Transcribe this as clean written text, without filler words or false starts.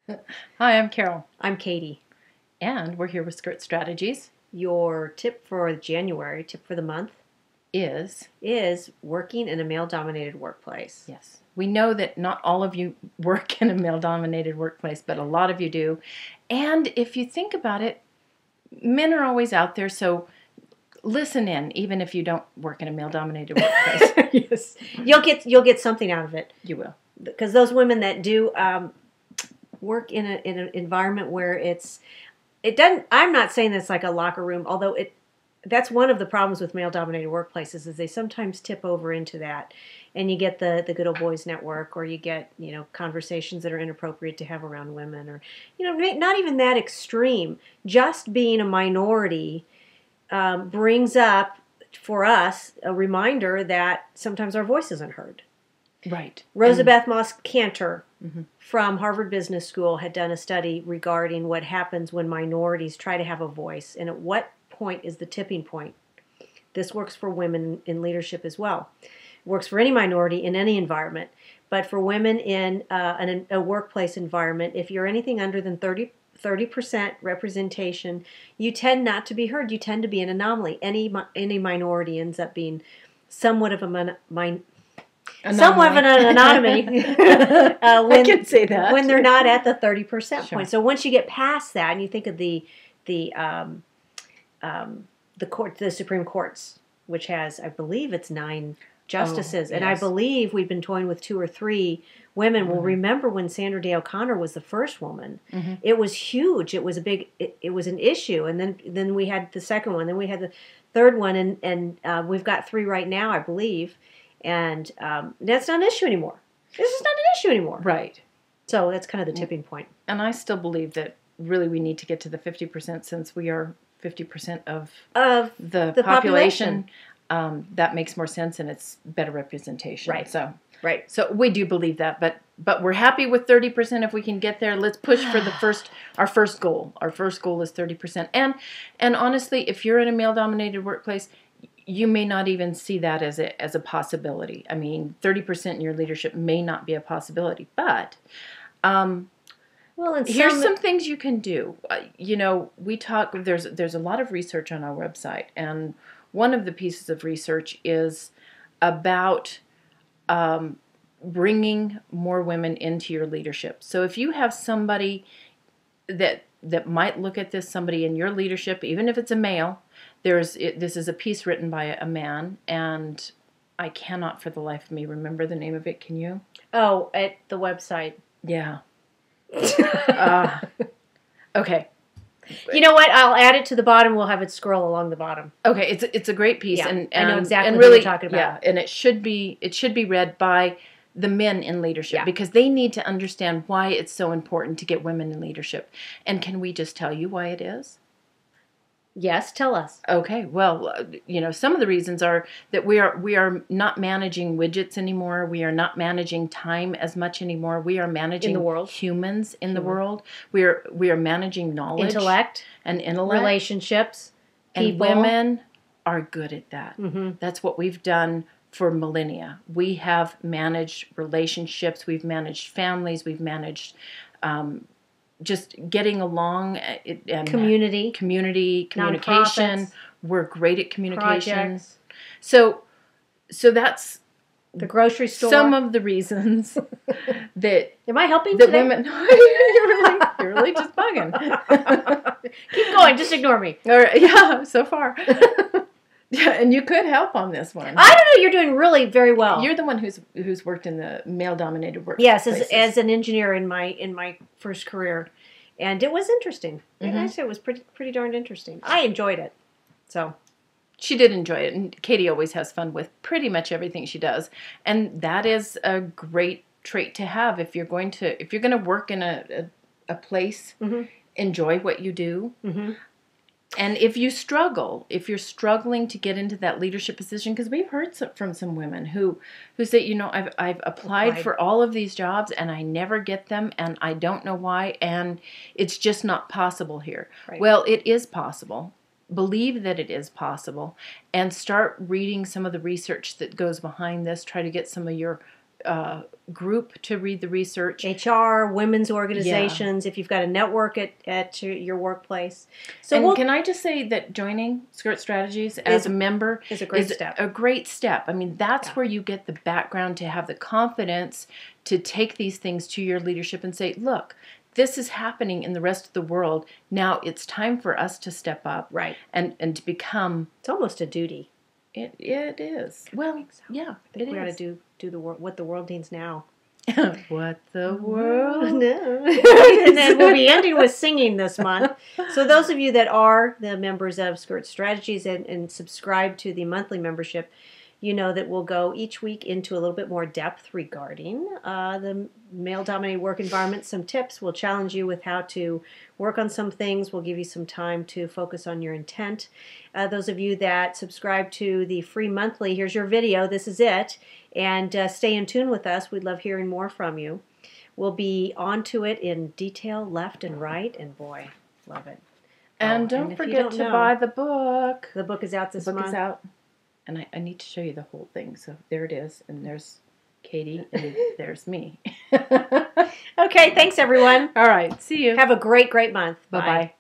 Hi, I'm Carol, I'm Katie. and we're here with Skirt Strategies. Your tip for January, tip for the month, is working in a male-dominated workplace. Yes, we know that not all of you work in a male-dominated workplace, but a lot of you do. And if you think about it, men are always out there, so listen in, even if you don't work in a male-dominated workplace. Yes, you'll get something out of it, You will. because those women that do work in an environment where it doesn't. I'm not saying that's like a locker room, although that's one of the problems with male-dominated workplaces is they sometimes tip over into that, and you get the good old boys network, or you get conversations that are inappropriate to have around women, or not even that extreme. Just being a minority brings up for us a reminder that sometimes our voice isn't heard. Right. Rosabeth Moss Cantor from Harvard Business School had done a study regarding what happens when minorities try to have a voice, and at what point is the tipping point. This works for women in leadership as well. It works for any minority in any environment, but for women in a workplace environment, if you're anything under than 30% representation, you tend not to be heard. You tend to be an anomaly. Any minority ends up being somewhat of an anatomy. I can say that when they're not at the 30% Sure. point. So once you get past that, and you think of the Supreme Courts, which has, I believe, it's 9 justices, and I yes. believe we've been toying with 2 or 3 women. Well, remember when Sandra Day O'Connor was the first woman? It was huge. It was a big. It was an issue, and then we had the second one. Then we had the third one, and we've got 3 right now, I believe. And that's not an issue anymore. This is not an issue anymore. Right. So that's kind of the tipping point. And I still believe that really we need to get to the 50% since we are 50% of the population. That makes more sense and it's better representation. Right. So we do believe that, but we're happy with 30% if we can get there. Let's push for our first goal. Our first goal is 30%. And honestly, if you're in a male-dominated workplace, you may not even see that as a possibility. I mean, 30% in your leadership may not be a possibility, but here's some things you can do. We talk. There's a lot of research on our website, and one of the pieces of research is about bringing more women into your leadership. So if you have somebody that might look at this, somebody in your leadership, even if it's a male, this is a piece written by a man, and I cannot for the life of me remember the name of it. Can you? Oh, at the website. Yeah. Okay. You know what? I'll add it to the bottom. We'll have it scroll along the bottom. Okay, it's a great piece, Yeah, and I know exactly and what really, you're talking about. Yeah, and it should be read by the men in leadership, Yeah. because they need to understand why it's so important to get women in leadership. And can we just tell you why it is? Yes, tell us. Okay, well, some of the reasons are that we are not managing widgets anymore. We are not managing time as much anymore. We are managing In the world. humans in the world. We are managing knowledge, Intellect, relationships, and people. women are good at that. That's what we've done for millennia. We have managed relationships. We've managed families. We've managed just getting along and communication. Nonprofits. We're great at communication. Projects. So that's The grocery store. some of the reasons that Am I helping that today? women. You're really just bugging. Keep going. Just ignore me. All right, yeah, so far. Yeah, and you could help on this one. I don't know. You're doing really very well. You're the one who's worked in the male-dominated work. Yes, as an engineer in my first career, and it was interesting. Actually, it was pretty darn interesting. I enjoyed it. So she did enjoy it, and Katie always has fun with pretty much everything she does, and that is a great trait to have if you're going to work in a place. Enjoy what you do. And if you're struggling to get into that leadership position, because we've heard from some women who say, I've applied for all of these jobs and I never get them and I don't know why, and it's just not possible here. Right. Well, it is possible. Believe that it is possible and start reading some of the research that goes behind this. Try to get some of your group to read the research. HR, women's organizations, if you've got a network at your workplace. So And can I just say that joining Skirt Strategies as a member is a great step. A great step. I mean, that's where you get the background to have the confidence to take these things to your leadership and say, look, this is happening in the rest of the world. Now it's time for us to step up. Right. And to become... It's almost a duty. It is. Well, yeah, I think we ought to do what the world needs now. What the world? No. And then we'll be ending with singing this month. So those of you that are the members of Skirt Strategies and subscribe to the monthly membership, you know that we'll go each week into a little bit more depth regarding the male-dominated work environment. Some tips. We'll challenge you with how to work on some things. We'll give you some time to focus on your intent. Those of you that subscribe to the free monthly, here's your video. This is it. And stay in tune with us. We'd love hearing more from you. We'll be on to it in detail, left and right. And boy, love it. And don't forget to buy the book. The book is out this month. The book is out. And I need to show you the whole thing. So there it is. And there's Katie. And there's me. Okay, thanks, everyone. All right. See you. Have a great, great month. Bye-bye.